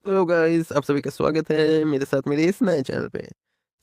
Hello guys, आप सभी का स्वागत है मेरे साथ मेरे इस नए चैनल पे।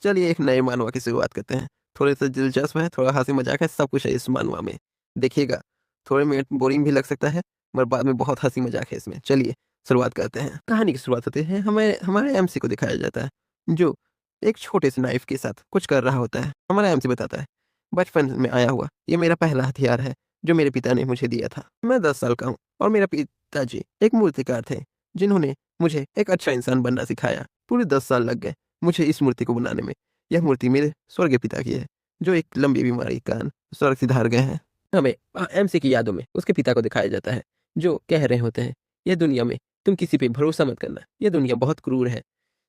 चलिए एक नए मानवा की शुरुआत करते हैं। थोड़े से दिलचस्प है, थोड़ा हंसी मजाक है, सब कुछ है इस मानवा में। देखिएगा, थोड़े मिनट बोरिंग भी लग सकता है, मगर बाद में बहुत हंसी मजाक है इसमें। चलिए शुरुआत करते हैं। कहानी की शुरुआत होती है, हमें हमारे एमसी को दिखाया जाता है, जो एक छोटे से नाइफ के साथ कुछ कर रहा होता है। हमारा एमसी बताता है, बचपन में आया हुआ ये मेरा पहला हथियार है, जो मेरे पिता ने मुझे दिया था। मैं 10 साल का हूँ और मेरा पिताजी एक मूर्तिकार थे, जिन्होंने मुझे एक अच्छा इंसान बनना सिखाया। पूरे 10 साल लग गए मुझे इस मूर्ति को बनाने में। यह मूर्ति मेरे स्वर्गीय पिता की है, जो एक लंबी बीमारी के कारण स्वर्ग सिधार गए हैं। हमें एमसी की यादों में उसके पिता को दिखाया जाता है, जो कह रहे होते हैं, यह दुनिया में तुम किसी पे भरोसा मत करना, यह दुनिया बहुत क्रूर है।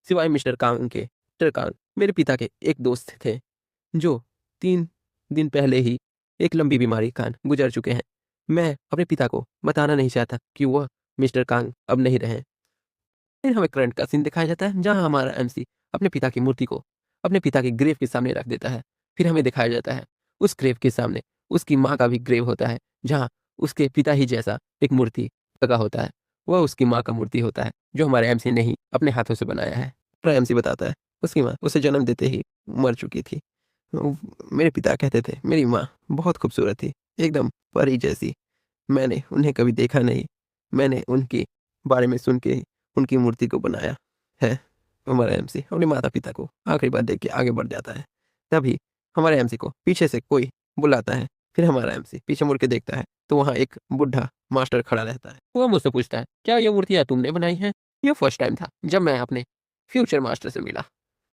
सिवाय मिस्टर कांग के, मिस्टर कांग मेरे पिता के एक दोस्त थे, जो 3 दिन पहले ही एक लंबी बीमारी के कारण गुजर चुके हैं। मैं अपने पिता को बताना नहीं चाहता कि वह मिस्टर कांग अब नहीं रहे। फिर हमें करंट का सीन दिखाया जाता है, जहाँ हमारा एमसी अपने पिता की मूर्ति को अपने पिता के ग्रेव के सामने रख देता है। फिर हमें दिखाया जाता है उस ग्रेव के सामने उसकी माँ का भी ग्रेव होता है, जहाँ उसके पिता ही जैसा एक मूर्ति लगा होता है। वह उसकी माँ का मूर्ति होता है, जो हमारे एमसी ने ही अपने हाथों से बनाया है। हमारा एमसी बताता है उसकी माँ उसे जन्म देते ही मर चुकी थी। मेरे पिता कहते थे मेरी माँ बहुत खूबसूरत थी, एकदम परी जैसी। मैंने उन्हें कभी देखा नहीं, मैंने उनके बारे में सुन के ही उनकी मूर्ति को बनाया है। हमारा एमसी अपने माता-पिता को आखिरी बार देख के आगे बढ़ जाता है। तभी हमारे एमसी को पीछे से कोई बुलाता है। फिर हमारा एमसी पीछे मुड़ के देखता है, तो वहाँ एक बुड्ढा मास्टर खड़ा रहता है। वह मुझसे पूछता है, "क्या ये मूर्तियाँ तुमने बनाई हैं?" यह फर्स्ट टाइम था जब मैं अपने फ्यूचर मास्टर से मिला।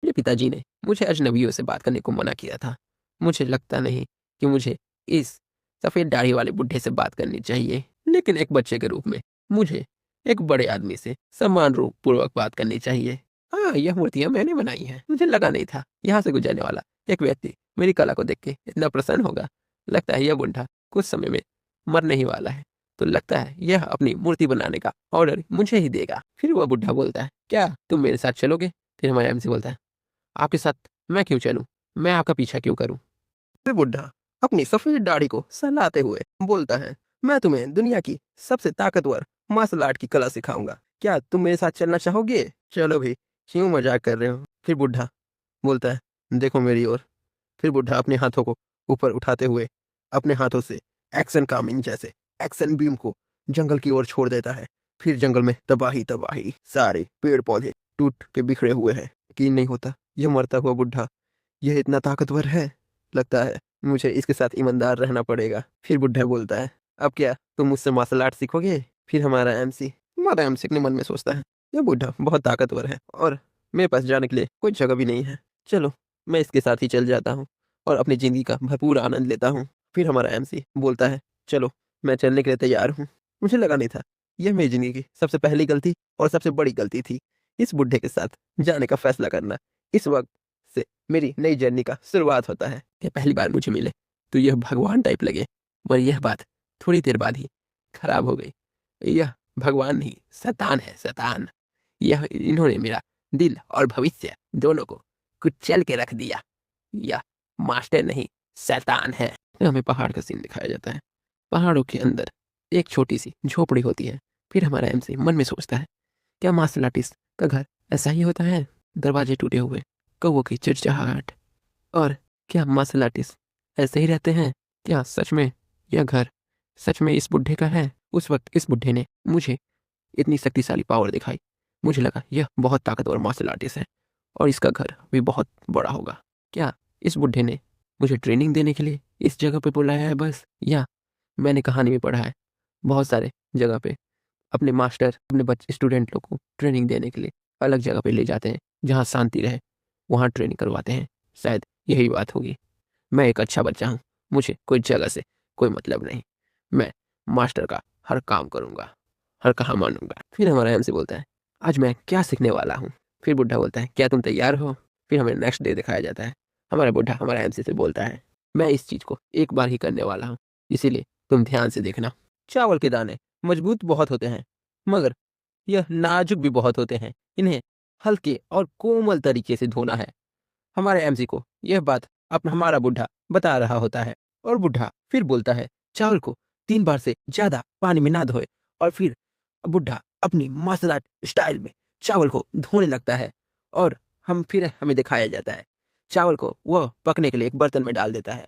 मेरे पिताजी ने मुझे अजनबियों से बात करने को मना किया था। मुझे लगता नहीं कि मुझे इस सफ़ेद दाढ़ी वाले बुड्ढे से बात करनी चाहिए, लेकिन एक बच्चे के रूप में मुझे एक बड़े आदमी से सम्मान रूप पूर्वक बात करनी चाहिए। हाँ, यह मूर्तियाँ मैंने बनाई हैं। मुझे लगा नहीं था यहाँ से गुजरने वाला एक व्यक्ति मेरी कला को देख के इतना प्रसन्न होगा। लगता है यह बुड्ढा कुछ समय में मरने ही वाला है, तो लगता है यह अपनी मूर्ति बनाने का ऑर्डर मुझे ही देगा। फिर वह बुड्ढा बोलता है, क्या तुम मेरे साथ चलोगे? फिर हमारा एमसी बोलता है, आपके साथ मैं क्यों चलूं? मैं आपका पीछा क्यों करूं? फिर बुड्ढा अपनी सफेद दाढ़ी को सहलाते हुए बोलता है, मैं तुम्हें दुनिया की सबसे ताकतवर मार्शल आर्ट की कला सिखाऊंगा। क्या तुम मेरे साथ चलना चाहोगे? चलो भी, क्यों मजाक कर रहे हो? फिर बुड्ढा बोलता है, देखो मेरी ओर। फिर बुड्ढा अपने हाथों को ऊपर उठाते हुए अपने हाथों से एक्शन कामिंग जैसे एक्शन बीम को जंगल की ओर छोड़ देता है। फिर जंगल में तबाही तबाही, सारे पेड़ पौधे टूट के बिखरे हुए हैं। यकीन नहीं होता, यह मरता हुआ बुड्ढा यह इतना ताकतवर है। लगता है मुझे इसके साथ ईमानदार रहना पड़ेगा। फिर बुड्ढा बोलता है, अब क्या तुम मुझसे मार्शल आर्ट सीखोगे? फिर हमारा एमसी अपने मन में सोचता है, यह बुड्ढा बहुत ताकतवर है और मेरे पास जाने के लिए कोई जगह भी नहीं है। चलो, मैं इसके साथ ही चल जाता हूँ और अपनी ज़िंदगी का भरपूर आनंद लेता हूँ। फिर हमारा एमसी बोलता है, चलो, मैं चलने के लिए तैयार हूँ। मुझे लगा नहीं था, यह मेरी ज़िंदगी की सबसे पहली गलती और सबसे बड़ी गलती थी, इस बुड्ढे के साथ जाने का फैसला करना। इस वक़्त से मेरी नई जर्नी का शुरुआत होता है। ये पहली बार मुझे मिले, तो यह भगवान टाइप लगे, पर यह बात थोड़ी देर बाद ही खराब हो गई। यह भगवान नहीं, शैतान है, शैतान। यह इन्होंने मेरा दिल और भविष्य दोनों को कुचल के रख दिया। यह मास्टर नहीं, शैतान है। फिर हमें पहाड़ का सीन दिखाया जाता है। पहाड़ों के अंदर एक छोटी-सी झोपड़ी होती है। फिर हमारा एमसी मन में सोचता है, क्या मार्शल आर्टिस्ट का घर ऐसा ही होता है? दरवाजे टूटे हुए, कौवों की चिड़चिड़ाहट, और क्या मार्शल आर्टिस्ट ऐसे ही रहते हैं? क्या सच में यह घर सच में इस बुड्ढे का है? उस वक़्त इस बुड्ढे ने मुझे इतनी शक्तिशाली पावर दिखाई। मुझे लगा यह बहुत ताकतवर मार्शल आर्टिस्ट है और इसका घर भी बहुत बड़ा होगा। क्या इस बुड्ढे ने मुझे ट्रेनिंग देने के लिए इस जगह पे बुलाया है बस? या मैंने कहानी में पढ़ा है, बहुत सारे जगह पे अपने मास्टर अपने बच्चे स्टूडेंट लोग को ट्रेनिंग देने के लिए अलग जगह पे ले जाते हैं, जहाँ शांति रहे, वहाँ ट्रेनिंग करवाते हैं। शायद यही बात होगी। मैं एक अच्छा बच्चा हूँ, मुझे कोई जगह से कोई मतलब नहीं। मैं मास्टर का हर काम करूँगा, हर कहा मानूँगा। फिर हमारा एमसी बोलता है, आज मैं क्या सीखने वाला हूँ? फिर बुड्ढा बोलता है, क्या तुम तैयार हो? फिर हमें नेक्स्ट डे दिखाया जाता है। हमारा बुड्ढा हमारा एमसी से बोलता है, मैं इस चीज़ को एक बार ही करने वाला हूँ, इसीलिए तुम ध्यान से देखना। चावल के दाने मजबूत बहुत होते हैं, मगर यह नाजुक भी बहुत होते हैं। इन्हें हल्के और कोमल तरीके से धोना है। हमारे एमसी को यह बात अपना हमारा बुड्ढा बता रहा होता है और बुड्ढा फिर बोलता है, चावल को 3 बार से ज़्यादा पानी में ना धोए। और फिर बुड्ढा अपनी मार्शल आर्ट स्टाइल में चावल को धोने लगता है और हमें दिखाया जाता है। चावल को वह पकने के लिए एक बर्तन में डाल देता है।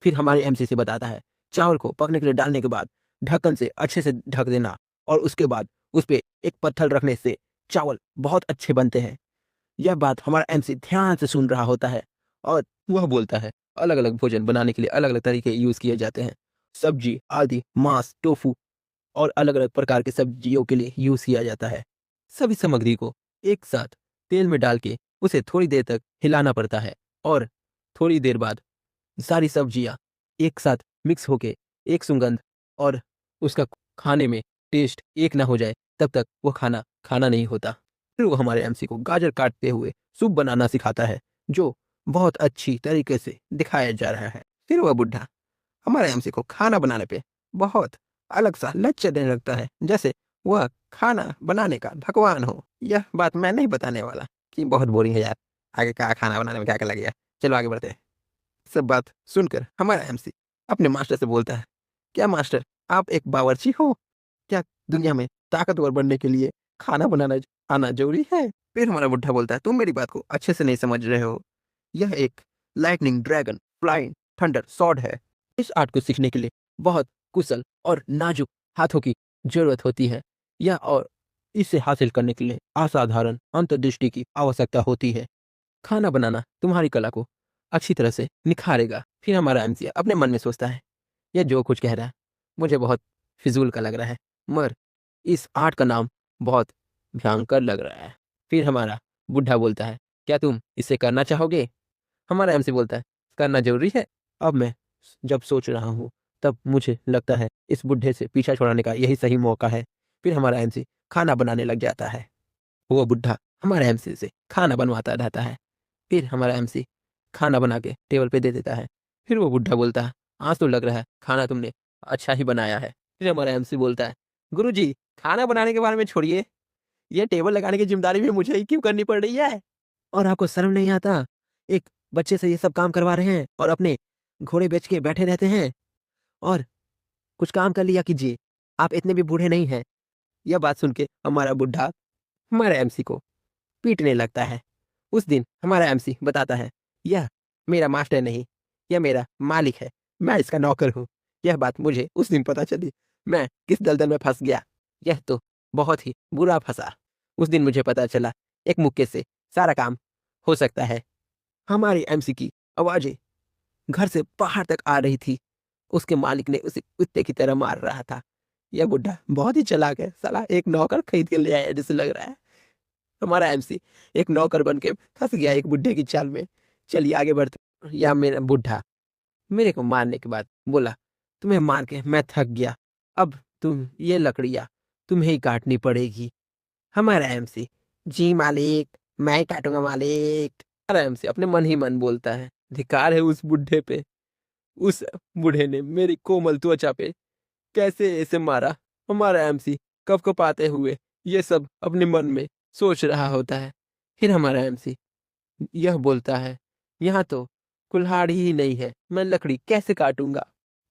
फिर हमारे एमसी से बताता है चावल को पकने के लिए डालने के बाद ढक्कन से अच्छे से ढक देना और उसके बाद उस पे एक पत्थर रखने से चावल बहुत अच्छे बनते हैं। यह बात हमारा एमसी ध्यान से सुन रहा होता है और वह बोलता है अलग अलग भोजन बनाने के लिए अलग अलग तरीके यूज किए जाते हैं। सब्जी आदि मांस टोफू और अलग अलग प्रकार के सब्जियों के लिए यूज किया जाता है। सभी सामग्री को एक साथ तेल में डाल के उसे थोड़ी देर तक हिलाना पड़ता है और थोड़ी देर बाद सारी सब्जियां एक साथ मिक्स होके एक सुगंध और उसका खाने में टेस्ट एक ना हो जाए तब तक वो खाना खाना नहीं होता। फिर वो हमारे एमसी को गाजर काटते हुए सूप बनाना सिखाता है जो बहुत अच्छी तरीके से दिखाया जा रहा है। फिर वह बुढ़ा हमारे एमसी को खाना बनाने पे बहुत अलग सा लक्ष्य देने लगता है जैसे वह खाना बनाने का भगवान हो। यह बात मैं नहीं बताने वाला कि बहुत बोरिंग है यार, आगे क्या खाना बनाने में क्या क्या लगेगा। चलो आगे बढ़ते हैं। सब बात सुनकर हमारा एमसी अपने मास्टर से बोलता है क्या मास्टर आप एक बावर्ची हो? क्या दुनिया में ताकतवर बनने के लिए खाना बनाना आना जरूरी है? फिर हमारा बुढ़ा बोलता है तुम मेरी बात को अच्छे से नहीं समझ रहे हो। यह एक lightning dragon flying thunder sword है। इस आर्ट को सीखने के लिए बहुत कुशल और नाजुक हाथों की जरूरत होती है। यह और इसे हासिल करने के लिए असाधारण अंतर्दृष्टि की आवश्यकता होती है। खाना बनाना तुम्हारी कला को अच्छी तरह से निखारेगा। फिर हमारा एमसी अपने मन में सोचता है यह जो कुछ कह रहा है मुझे बहुत फिजूल का लग रहा है मगर इस आर्ट का नाम बहुत भयंकर लग रहा है। फिर हमारा बुढ़ा बोलता है क्या तुम इसे करना चाहोगे? हमारा एमसी बोलता है करना जरूरी है। अब मैं जब सोच रहा हूँ तब मुझे लगता है इस बुढ़े से पीछा छुड़ाने का यही सही मौका है। फिर हमारा एमसी खाना बनाने लग जाता है। वो बुढ़ा हमारा एमसी से खाना बनवाता रहता है। फिर हमारा एमसी खाना बना के टेबल पे दे देता है। फिर वो बुढ़ा बोलता है आज तो लग रहा है खाना तुमने अच्छा ही बनाया है। फिर हमारा एमसी बोलता है गुरुजी खाना बनाने के बारे में छोड़िए, ये टेबल लगाने की जिम्मेदारी भी मुझे ही क्यों करनी पड़ रही है? और आपको शर्म नहीं आता? एक बच्चे से ये सब काम करवा रहे हैं और अपने घोड़े बेच के बैठे रहते हैं। और कुछ काम कर लिया कीजिए, आप इतने भी बूढ़े नहीं हैं। यह बात सुन के हमारा बुढ़ा हमारे एमसी को पीटने लगता है। उस दिन हमारा एमसी बताता है यह मेरा मास्टर नहीं, यह मेरा मालिक है, मैं इसका नौकर हूँ। यह बात मुझे उस दिन पता चली मैं किस दलदल में फंस गया। यह तो बहुत ही बुरा फंसा। उस दिन मुझे पता चला एक मुक्के से सारा काम हो सकता है। हमारी एमसी की आवाजें घर से बाहर तक आ रही थी। उसके मालिक ने उसे कुत्ते की तरह मार रहा था। यह बुढ़ा बहुत ही चालाक है, साला एक नौकर खरीद के ले आया जैसे लग रहा है। हमारा एमसी एक नौकर बन के फंस गया एक बुढ़े की चाल में। चलिए आगे बढ़ते। या मेरा बुढ़ा मेरे को मारने के बाद बोला तुम्हें मार के मैं थक गया, अब तुम ये लकड़ियां तुम्हें ही काटनी पड़ेगी। हमारा एमसी जी मालिक मैं ही काटूंगा मालिक। हमारा एमसी अपने मन ही मन बोलता है धिक्कार है उस बुढ़े पे, उस बूढ़े ने मेरी कोमल त्वचा पे कैसे ऐसे मारा। हमारा एमसी कब कब आते हुए ये सब अपने मन में सोच रहा होता है। फिर हमारा एमसी यह बोलता है यहाँ तो कुल्हाड़ी ही नहीं है, मैं लकड़ी कैसे काटूंगा?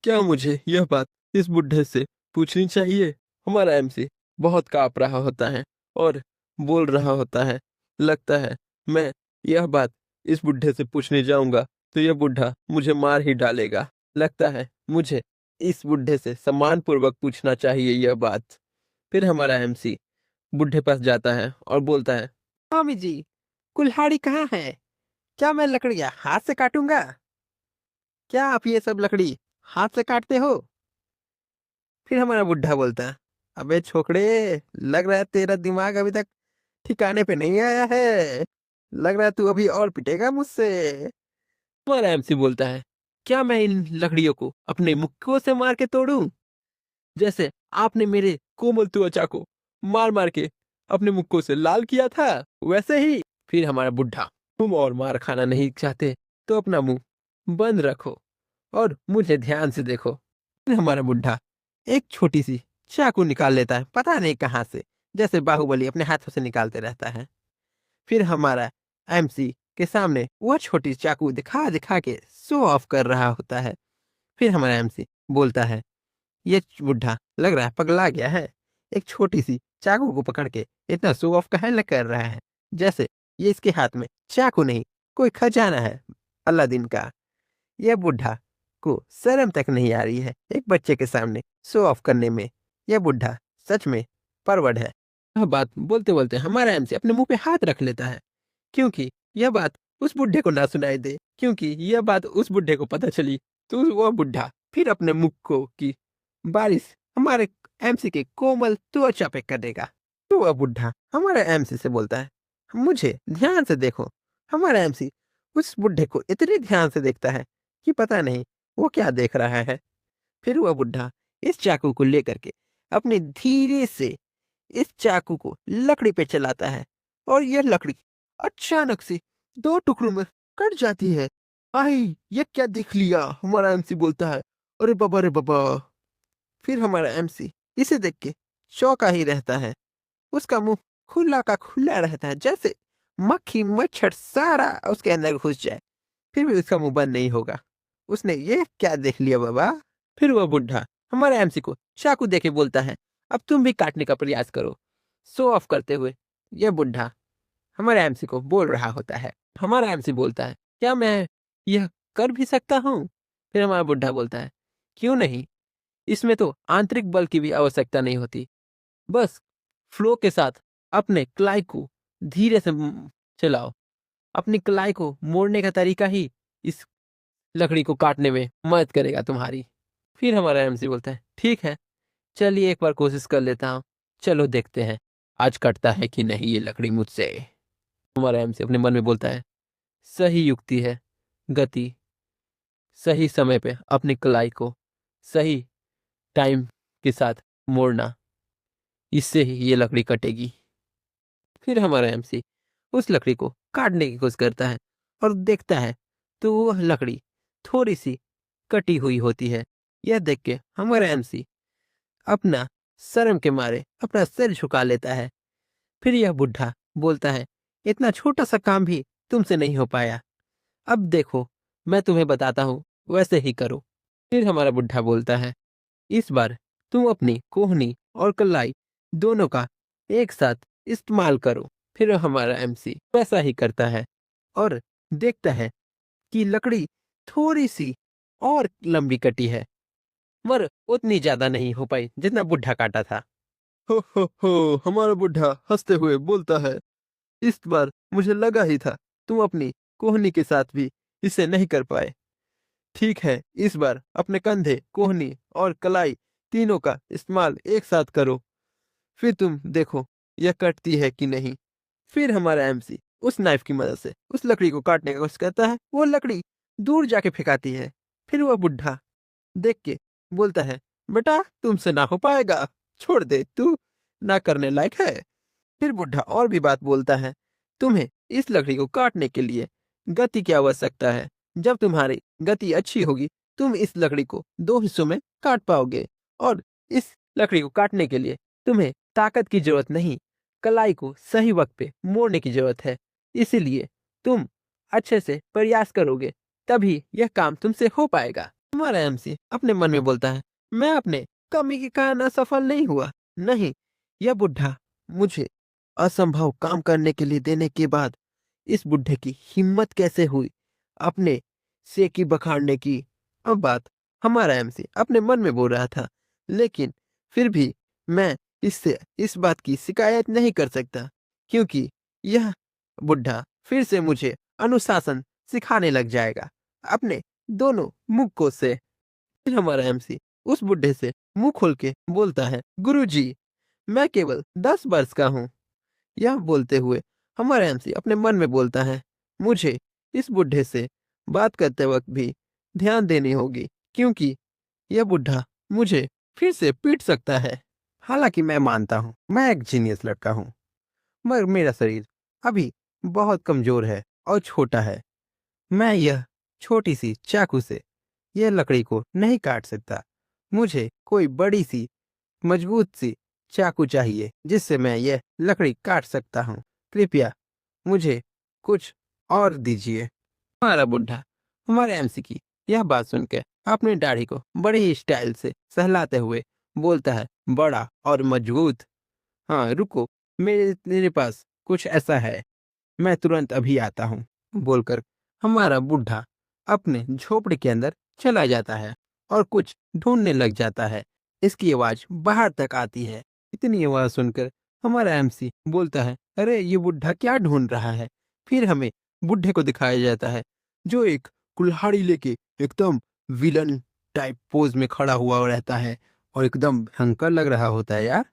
क्या मुझे यह बात इस बुढ़े से पूछनी चाहिए? हमारा एमसी बहुत कांप रहा होता है और बोल रहा होता है लगता है मैं यह बात इस बुढ़े से पूछने जाऊंगा तो यह बुढ़ा मुझे मार ही डालेगा। लगता है मुझे इस बुढ़े से सम्मान पूर्वक पूछना चाहिए यह बात। फिर हमारा एमसी बुढ़े पास जाता है और बोलता है स्वामी जी कुल्हाड़ी कहाँ है? क्या मैं लकड़ियां हाथ से काटूंगा? क्या आप ये सब लकड़ी हाथ से काटते हो? फिर हमारा बुढ़ा बोलता है अबे छोकरे, लग रहा है तेरा दिमाग अभी तक ठिकाने पे नहीं आया है, लग रहा है तू अभी और पिटेगा मुझसे। हमारा एमसी बोलता है क्या मैं इन लकड़ियों को अपने मुक्कों से मार के तोड़ूं जैसे आपने मेरे कोमल त्वचा को मार मार के अपने मुक्कों से लाल किया था वैसे ही? फिर हमारा बुढ़ा तुम और मार खाना नहीं चाहते तो अपना मुंह बंद रखो और मुझे ध्यान से देखो। फिर हमारा बुढ़ा एक छोटी सी चाकू निकाल लेता है पता नहीं कहाँ से, जैसे बाहुबली अपने हाथों से निकालते रहता है। फिर हमारा एमसी के सामने वह छोटी चाकू दिखा दिखा के शो ऑफ कर रहा होता है। फिर हमारा एमसी बोलता है ये बुढ़ा लग रहा है पगला गया है, एक छोटी सी चाकू को पकड़ के इतना शो ऑफ काहे कर रहा है, जैसे ये इसके हाथ में चाकू नहीं कोई खजाना है अलादीन का। यह बुढ़ा को शर्म तक नहीं आ रही है एक बच्चे के सामने शो ऑफ करने में। यह बुढ़ा सच में परवड़ है। यह बात बोलते बोलते हमारा एमसी अपने मुंह पे हाथ रख लेता है, क्योंकि यह बात उस बुढ़े को ना सुनाई दे। क्योंकि यह बात उस बुढ़े को पता चली तो वह बुढ़ा फिर अपने मुख को की बारिश हमारे एमसी के कोमल त्वचा पे करेगा। तो वह बुढ़ा हमारे एमसी से बोलता है, मुझे ध्यान से देखो। हमारा एमसी उस बुढ़े को इतने ध्यान से देखता है कि पता नहीं वो क्या देख रहा है। फिर वह बुढ़ा इस चाकू को लेकर के अपने धीरे से इस चाकू को लकड़ी पे चलाता है और यह लकड़ी अचानक से दो टुकड़ों में कट जाती है। आई ये क्या देख लिया, हमारा एमसी बोलता है। अरे बाबा रे बाबा। फिर हमारा एमसी इसे देख के चौंका ही रहता है। उसका मुंह खुला का खुला रहता है, जैसे मक्खी मच्छर सारा उसके अंदर घुस जाए, फिर भी उसका मुंह बंद नहीं होगा। उसने ये क्या देख लिया बाबा। फिर वह बुढ़ा हमारे एमसी को चाकू देके बोलता है, अब तुम भी काटने का प्रयास करो। शो ऑफ करते हुए यह बुढ़ा हमारे एमसी को बोल रहा होता है। हमारा एमसी बोलता है, क्या मैं यह कर भी सकता हूँ? फिर हमारा बुढ़ा बोलता है, क्यों नहीं, इसमें तो आंतरिक बल की भी आवश्यकता नहीं होती। बस फ्लो के साथ अपने कलाई को धीरे से चलाओ। अपनी कलाई को मोड़ने का तरीका ही इस लकड़ी को काटने में मदद करेगा तुम्हारी। फिर हमारा एमसी बोलता है, ठीक है, चलिए एक बार कोशिश कर लेता हूँ। चलो देखते हैं आज कटता है कि नहीं ये लकड़ी मुझसे। हमारा एमसी अपने मन में बोलता है, सही युक्ति है, गति सही समय पे अपनी कलाई को सही टाइम के साथ मोड़ना, इससे ही ये लकड़ी कटेगी। फिर हमारा एमसी उस लकड़ी को काटने की कोशिश करता है और देखता है तो वह लकड़ी थोड़ी सी कटी हुई होती है। यह देख के हमारा एमसी अपना शर्म के मारे अपना सिर झुका लेता है। फिर यह बुढ़ा बोलता है, इतना छोटा सा काम भी तुमसे नहीं हो पाया, अब देखो मैं तुम्हें बताता हूँ, वैसे ही करो। फिर हमारा बुढ़ा बोलता है, इस बार तुम अपनी कोहनी और कलाई दोनों का एक साथ इस्तेमाल करो। फिर हमारा एमसी वैसा ही करता है और देखता है कि लकड़ी थोड़ी सी और लंबी कटी है, मगर उतनी ज्यादा नहीं हो पाई जितना बुढ़ा काटा था। हो हमारा बुढ़ा हंसते हुए बोलता है, इस बार मुझे लगा ही था तुम अपनी कोहनी के साथ भी इसे नहीं कर पाए। ठीक है, इस बार अपने कंधे, कोहनी और कलाई तीनों का इस्तेमाल एक साथ करो, फिर तुम देखो यह कटती है कि नहीं। फिर हमारा एमसी उस नाइफ की मदद से उस लकड़ी को काटने का कोशिश करता है। वो लकड़ी दूर जाके फेंकाती है। फिर वह बुढ़ा देख के बोलता है, बेटा तुमसे ना हो पाएगा, छोड़ दे, तू ना करने लायक है। फिर बुढ़ा और भी बात बोलता है, तुम्हें इस लकड़ी को काटने के लिए गति की आवश्यकता है। जब तुम्हारी गति अच्छी होगी तुम इस लकड़ी को दो हिस्सों में काट पाओगे। और इस लकड़ी को काटने के लिए तुम्हें ताकत की जरूरत नहीं, कलाई को सही वक्त पे मोड़ने की जरूरत है। इसीलिए तुम अच्छे से प्रयास करोगे तभी यह काम तुमसे हो पाएगा। हमारा एमसी अपने मन में बोलता है, मैं अपने कमी के कारण असफल नहीं हुआ। नहीं, यह बुढ़ा मुझे असंभव काम करने के लिए देने के बाद इस बुढ़े की हिम्मत कैसे हुई अपने सेकी बखाड़ने की। अब बात हमारा एमसी अपने मन में बोल रहा था, लेकिन फिर भी मैं इससे इस बात की शिकायत नहीं कर सकता, क्योंकि यह बुढ़ा फिर से मुझे अनुशासन सिखाने लग जाएगा अपने दोनों मुक्कों से। फिर हमारा एमसी उस बुढ़े से मुंह खोल के बोलता है, गुरुजी मैं केवल 10 वर्ष का हूँ। यह बोलते हुए हमारा एमसी अपने मन में बोलता है, मुझे इस बुढ़े से बात करते वक्त भी ध्यान देनी होगी, क्योंकि यह बुढ़ा मुझे फिर से पीट सकता है। हालांकि मैं मानता हूँ मैं एक जीनियस लड़का हूँ, मगर मेरा शरीर अभी बहुत कमजोर है और छोटा है। मैं यह छोटी सी चाकू से यह लकड़ी को नहीं काट सकता। मुझे कोई बड़ी सी मजबूत सी चाकू चाहिए जिससे मैं यह लकड़ी काट सकता हूँ। कृपया मुझे कुछ और दीजिए। हमारा बुढ़ा हमारे एमसी की यह बात सुनकर अपनी दाढ़ी को बड़ी ही स्टाइल से सहलाते हुए बोलता है, बड़ा और मजबूत हाँ रुको, मेरे मेरे पास कुछ ऐसा है, मैं तुरंत अभी आता हूँ, बोलकर हमारा बुढ़ा अपने झोपड़ी के अंदर चला जाता है और कुछ ढूंढने लग जाता है। इसकी आवाज बाहर तक आती है। इतनी आवाज सुनकर हमारा एमसी बोलता है, अरे ये बुढ़ा क्या ढूंढ रहा है। फिर हमें बुढ़े को दिखाया जाता है जो एक कुल्हाड़ी लेके एकदम विलन टाइप पोज में खड़ा हुआ रहता है और एकदम भयंकर लग रहा होता है यार।